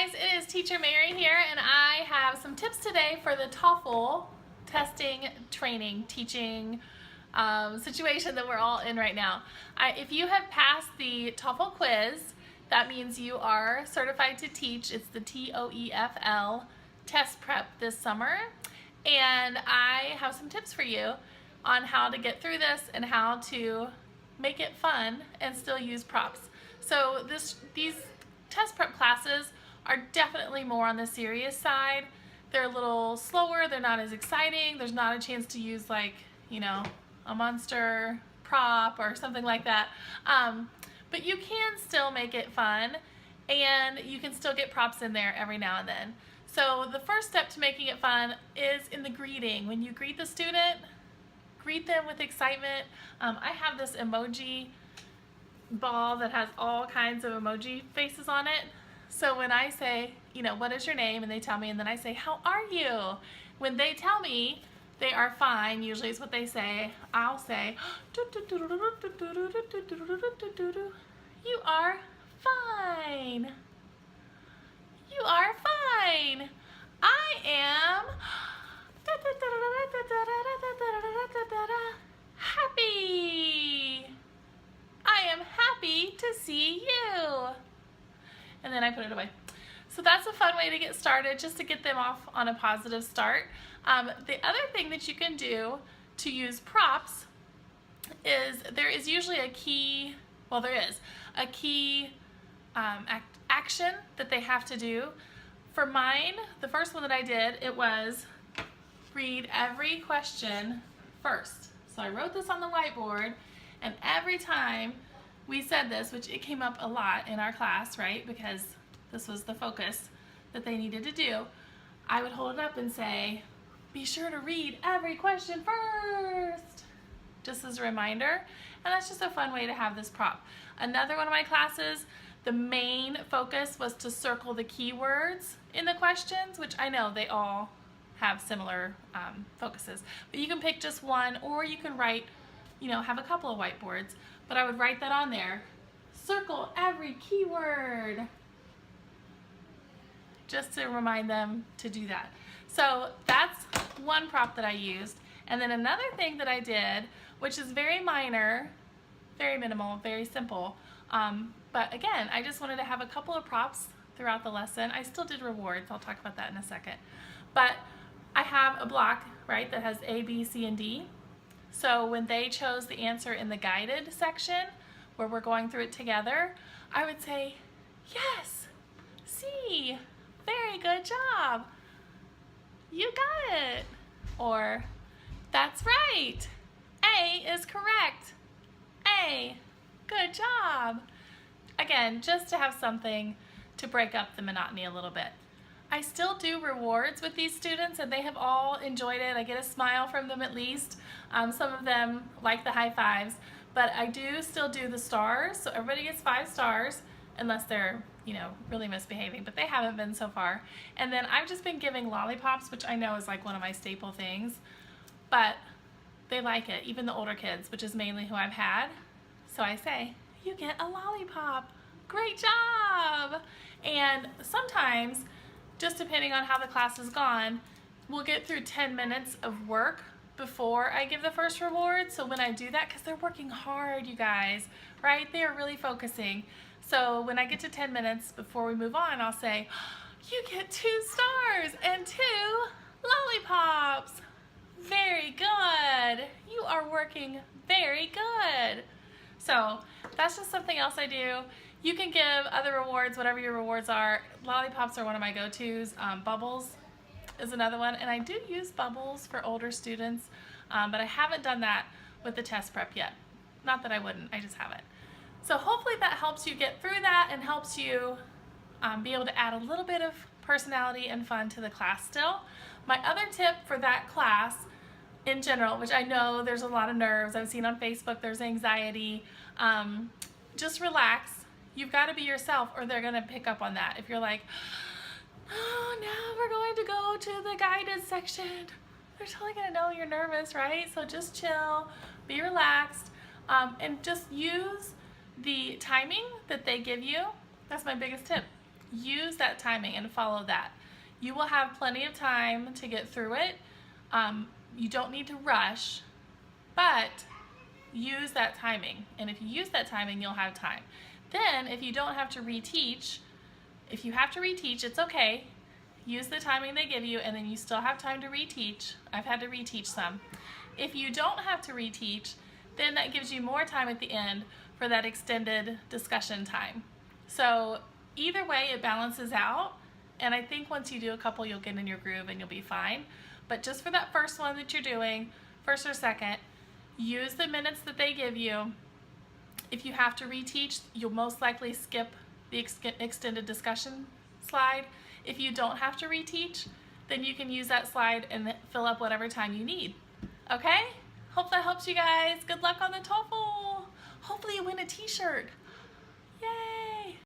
guys, it is Teacher Mary here, and I have some tips today for the TOEFL testing, training, teaching situation that we're all in right now. If you have passed the TOEFL quiz, that means you are certified to teach. It's the TOEFL test prep this summer, and I have some tips for you on how to get through this and how to make it fun and still use props. So these test prep classes are definitely more on the serious side. They're a little slower, they're not as exciting, there's not a chance to use like, you know, a monster prop or something like that. But you can still make it fun and you can still get props in there every now and then. So the first step to making it fun is in the greeting. When you greet the student, greet them with excitement. I have this emoji ball that has all kinds of emoji faces on it. So when I say, you know, what is your name? And they tell me, and then I say, how are you? When they tell me they are fine, usually is what they say, I'll say, you are fine. You are fine. I am happy. I am happy to see you. And then I put it away. So that's a fun way to get started, just to get them off on a positive start. The other thing that you can do to use props is there is usually a key, well there is, a key action that they have to do. For mine, the first one that I did, it was read every question first. So I wrote this on the whiteboard, and every time we said this, which it came up a lot in our class, right, because this was the focus that they needed to do, I would hold it up and say, be sure to read every question first, just as a reminder. And that's just a fun way to have this prop. Another one of my classes, the main focus was to circle the keywords in the questions, which I know they all have similar focuses, but you can pick just one, or you can write, you know, have a couple of whiteboards, but I would write that on there. Circle every keyword, just to remind them to do that. So that's one prop that I used. And then another thing that I did, which is very minor, very minimal, very simple, but again, I just wanted to have a couple of props throughout the lesson. I still did rewards, I'll talk about that in a second. But I have a block, right, that has A, B, C, and D. So when they chose the answer in the guided section, where we're going through it together, I would say, yes, C, very good job, you got it. Or, that's right, A is correct, A, good job. Again, just to have something to break up the monotony a little bit. I still do rewards with these students, and they have all enjoyed it. I get a smile from them at least. Some of them like the high fives, but I do still do the stars. So everybody gets 5 stars, unless they're, you know, really misbehaving, but they haven't been so far. And then I've just been giving lollipops, which I know is like one of my staple things, but they like it, even the older kids, which is mainly who I've had. So I say, you get a lollipop, great job. And sometimes, just depending on how the class has gone, we'll get through 10 minutes of work before I give the first reward. So when I do that, because they're working hard, you guys, right? They are really focusing. So when I get to 10 minutes before we move on, I'll say, you get 2 stars and 2 lollipops. Very good. You are working very good. So that's just something else I do. You can give other rewards, whatever your rewards are. Lollipops are one of my go-tos. Bubbles is another one, and I do use bubbles for older students, but I haven't done that with the test prep yet. Not that I wouldn't, I just haven't. So hopefully that helps you get through that and helps you be able to add a little bit of personality and fun to the class still. My other tip for that class in general, which I know there's a lot of nerves, I've seen on Facebook there's anxiety, just relax. You've got to be yourself, or they're going to pick up on that. If you're like, oh, now we're going to go to the guided section, they're totally going to know you're nervous, right? So just chill, be relaxed, and just use the timing that they give you. That's my biggest tip. use that timing and follow that. You will have plenty of time to get through it. You don't need to rush, but use that timing. And if you use that timing, you'll have time. Then if you don't have to reteach, if you have to reteach, it's okay. Use the timing they give you, and then you still have time to reteach. I've had to reteach some. If you don't have to reteach, then that gives you more time at the end for that extended discussion time. So either way, it balances out, and I think once you do a couple, you'll get in your groove and you'll be fine. But just for that first one that you're doing, first or second, use the minutes that they give you. If you have to reteach, you'll most likely skip the extended discussion slide. If you don't have to reteach, then you can use that slide and fill up whatever time you need. Okay? Hope that helps you guys. Good luck on the TOEFL. Hopefully you win a t-shirt.